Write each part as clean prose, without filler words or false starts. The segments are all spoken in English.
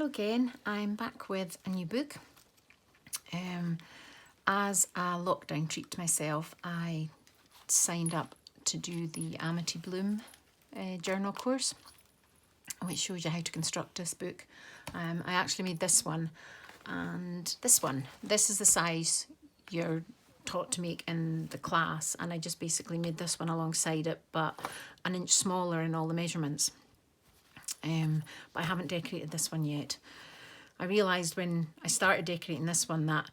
Hello again, I'm back with a new book. As a lockdown treat to myself, I signed up to do the Amity Bloom journal course, which shows you how to construct this book. I actually made this one and this one. This is the size you're taught to make in the class, and I just basically made this one alongside it, but an inch smaller in all the measurements. But I haven't decorated this one yet. I realised when I started decorating this one that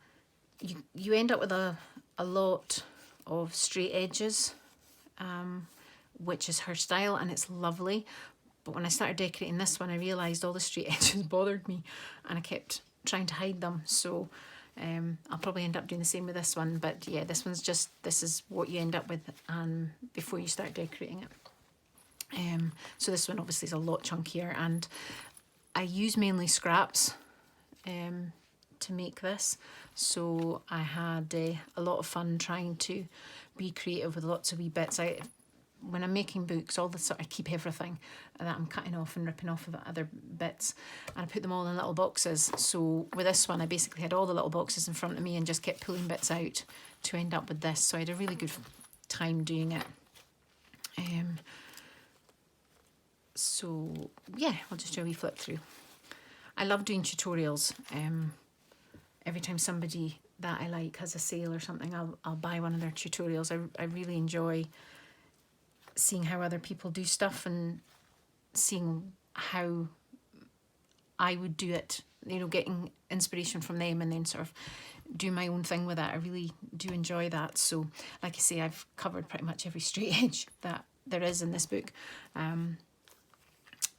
you end up with a lot of straight edges, which is her style and it's lovely. But when I started decorating this one, I realised all the straight edges bothered me and I kept trying to hide them. So I'll probably end up doing the same with this one. But yeah, this is what you end up with before you start decorating it. So this one obviously is a lot chunkier, and I use mainly scraps to make this. So I had a lot of fun trying to be creative with lots of wee bits. When I'm making books, I keep everything that I'm cutting off and ripping off of other bits, and I put them all in little boxes. So with this one, I basically had all the little boxes in front of me and just kept pulling bits out to end up with this. So I had a really good time doing it. So yeah, I'll just do a wee flip through. I love doing tutorials. Every time somebody that I like has a sale or something, I'll buy one of their tutorials. I really enjoy seeing how other people do stuff and seeing how I would do it, getting inspiration from them and then sort of do my own thing with it. I really do enjoy that. So like I say, I've covered pretty much every straight edge that there is in this book.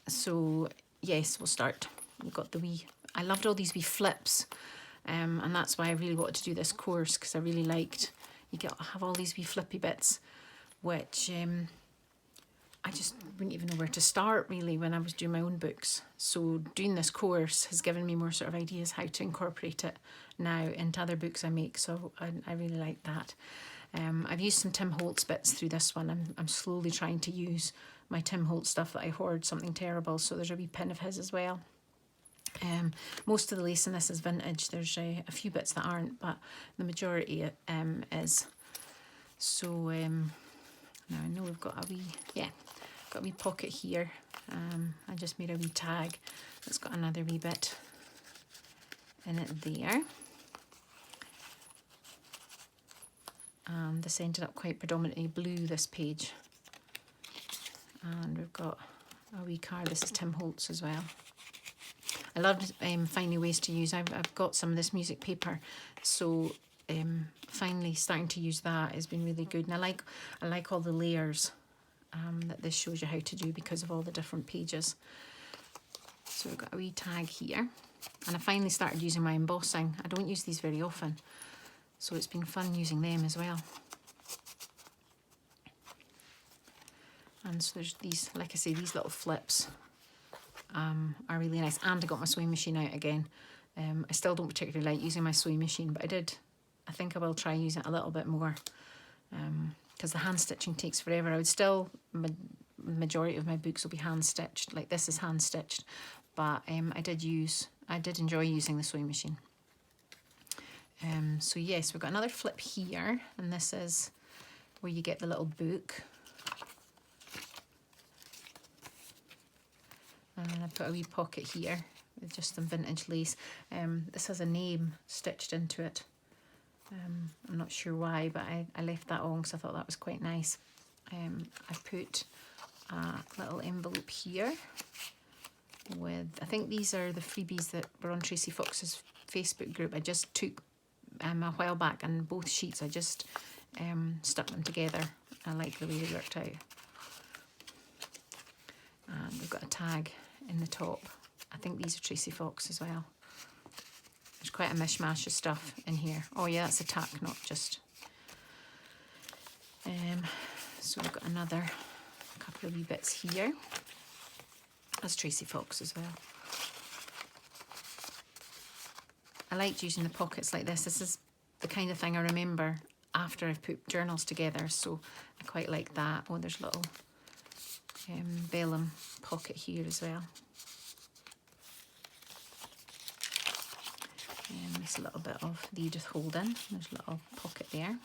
So yes, we'll start. We've got I loved all these wee flips, and that's why I really wanted to do this course, because I really liked, have all these wee flippy bits, which I just wouldn't even know where to start really when I was doing my own books. So doing this course has given me more sort of ideas how to incorporate it now into other books I make, so I really like that. I've used some Tim Holtz bits through this one. I'm slowly trying to use my Tim Holtz stuff that I hoard something terrible, so there's a wee pin of his as well. Most of the lace in this is vintage. There's a few bits that aren't, but the majority is. So now I know we've got got a wee pocket here. I just made a wee tag that's got another wee bit in it there. And this ended up quite predominantly blue, this page. And we've got a wee card. This is Tim Holtz as well. I loved finding ways to use. I've got some of this music paper, so finally starting to use that has been really good. And I like all the layers that this shows you how to do because of all the different pages. So we've got a wee tag here, and I finally started using my embossing. I don't use these very often, so it's been fun using them as well. And so there's these, like I say, these little flips are really nice. And I got my sewing machine out again. I still don't particularly like using my sewing machine, but I think I will try using it a little bit more, because the hand stitching takes forever. I would still, majority of my books will be hand stitched, like this is hand stitched, but I did enjoy using the sewing machine. So yes, we've got another flip here, and this is where you get the little book. And I put a wee pocket here with just some vintage lace. This has a name stitched into it. I'm not sure why, but I left that on because I thought that was quite nice. I put a little envelope here with, I think these are the freebies that were on Tracy Fox's Facebook group. I just took a while back, and both sheets I just stuck them together. I like the way they worked out. And we've got a tag in the top. I think these are Tracy Fox as well. There's quite a mishmash of stuff in here. Oh yeah, that's a tack, not just. So we've got another couple of wee bits here. That's Tracy Fox as well. I liked using the pockets like this. This is the kind of thing I remember after I've put journals together, so I quite like that. Oh, there's a little vellum pocket here as well. Just a little bit of the Edith Holden. There's a little pocket there.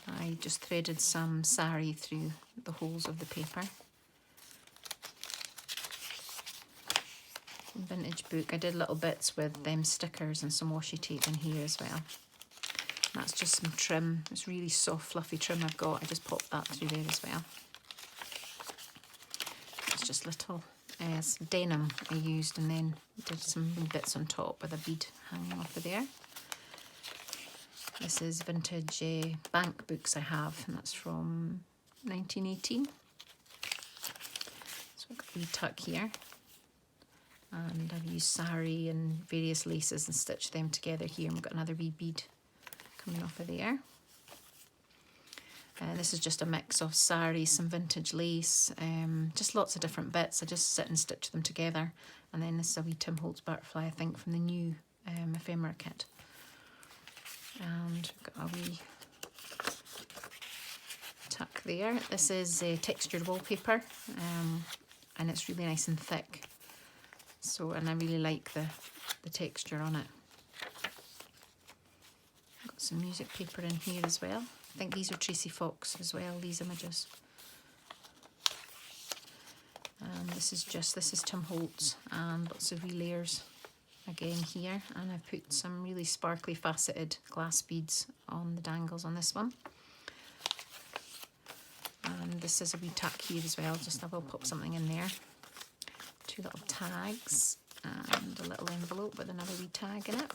I just threaded some sari through the holes of the paper. Vintage book. I did little bits with stickers and some washi tape in here as well. That's just some trim. It's really soft, fluffy trim I've got. I just popped that through there as well. It's just little denim I used, and then did some bits on top with a bead hanging off of there. This is vintage bank books I have, and that's from 1918. So I've got a wee tuck here. And I've used sari and various laces and stitched them together here. And we've got another wee bead coming off of there. This is just a mix of sari, some vintage lace, just lots of different bits. I just sit and stitch them together. And then this is a wee Tim Holtz butterfly, I think, from the new ephemera kit. And we've got a wee tuck there. This is textured wallpaper, and it's really nice and thick. So, and I really like the texture on it. Got some music paper in here as well. I think these are Tracy Fox as well, these images. And this is Tim Holtz, and lots of wee layers again here. And I've put some really sparkly faceted glass beads on the dangles on this one. And this is a wee tuck here as well, just I will pop something in there. Two little tags and a little envelope with another wee tag in it.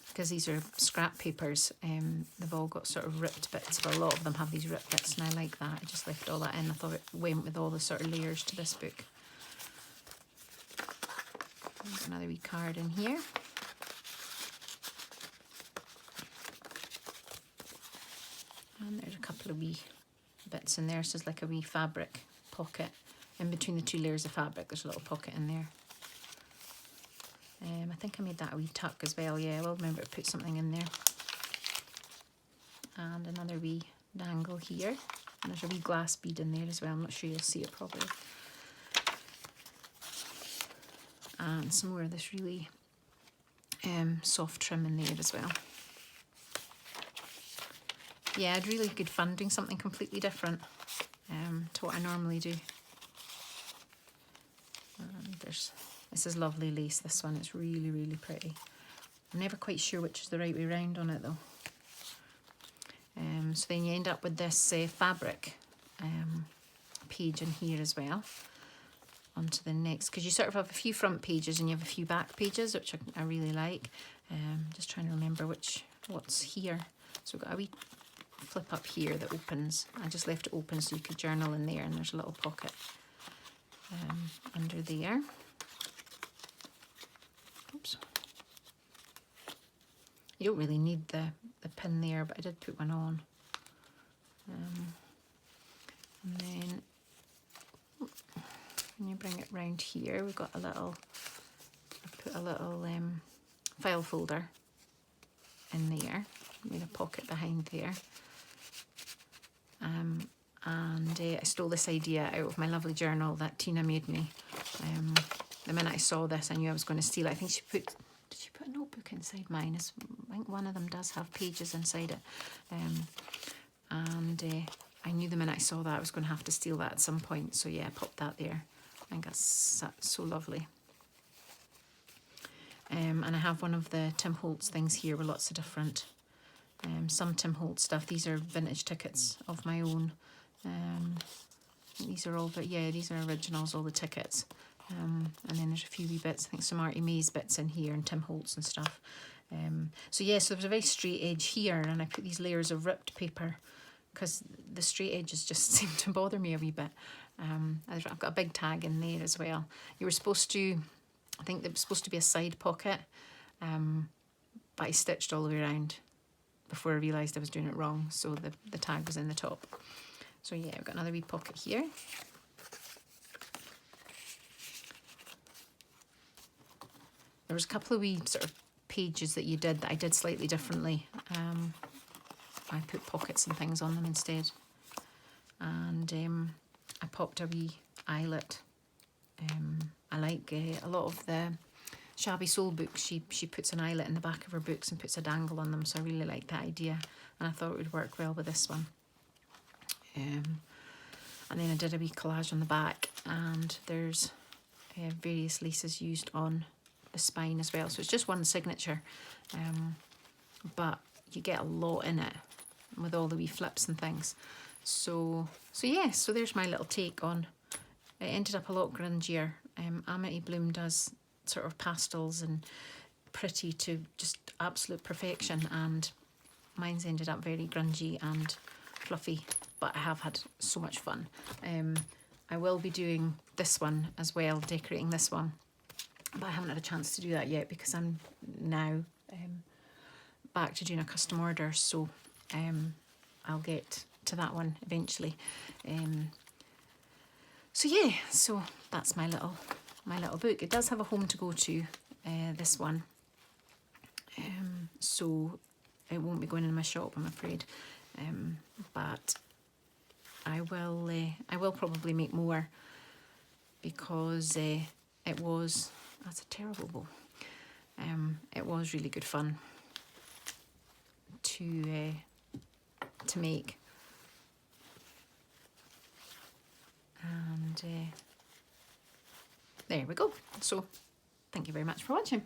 Because these are scrap papers, they've all got sort of ripped bits, but a lot of them have these ripped bits, and I like that. I just left all that in. I thought it went with all the sort of layers to this book. There's another wee card in here. And there's a couple of wee bits in there. So there's like a wee fabric pocket. In between the two layers of fabric, there's a little pocket in there. I think I made that a wee tuck as well. Yeah, I will remember to put something in there. And another wee dangle here. And there's a wee glass bead in there as well. I'm not sure you'll see it properly. And some more of this really soft trim in there as well. Yeah, I'd really good fun doing something completely different to what I normally do. And this is lovely lace, this one. It's really, really pretty. I'm never quite sure which is the right way round on it though. So then you end up with this fabric page in here as well. Onto the next, because you sort of have a few front pages and you have a few back pages, which I really like. Just trying to remember what's here. So we've got a wee flip up here that opens. I just left it open so you could journal in there, and there's a little pocket under there. Oops. You don't really need the pin there, but I did put one on. And then when you bring it round here, we've got I put a little file folder in there, made a pocket behind there. And I stole this idea out of my lovely journal that Tina made me. The minute I saw this, I knew I was going to steal it. I think did she put a notebook inside mine? I think one of them does have pages inside it. I knew the minute I saw that I was going to have to steal that at some point. So yeah, I popped that there. I think that's so lovely. And I have one of the Tim Holtz things here with lots of different, some Tim Holtz stuff. These are vintage tickets of my own. These are all, but yeah, these are originals, all the tickets. And then there's a few wee bits, I think some Artie Mays bits in here and Tim Holtz and stuff. So yeah, so there's a very straight edge here, and I put these layers of ripped paper because the straight edges just seem to bother me a wee bit. I've got a big tag in there as well. You were supposed to, I think there was supposed to be a side pocket, but I stitched all the way around before I realised I was doing it wrong, so the tag was in the top. So yeah, I've got another wee pocket here. There was a couple of wee sort of pages that you did that I did slightly differently. I put pockets and things on them instead. And I popped a wee eyelet. I like a lot of the Shabby Soul books. She puts an eyelet in the back of her books and puts a dangle on them, so I really like that idea, and I thought it would work well with this one. And then I did a wee collage on the back, and there's various laces used on the spine as well. So it's just one signature, but you get a lot in it with all the wee flips and things. So yeah, so there's my little take on. It ended up a lot grungier. Amity Bloom does sort of pastels and pretty to just absolute perfection, and mine's ended up very grungy and fluffy, but I have had so much fun. I will be doing this one as well, decorating this one, but I haven't had a chance to do that yet because I'm now back to doing a custom order, so I'll get to that one eventually. So yeah, so that's my little book. It does have a home to go to, this one, so it won't be going in my shop, I'm afraid, but I will probably make more, because it was, that's a terrible bow, it was really good fun to make, and there we go. So thank you very much for watching.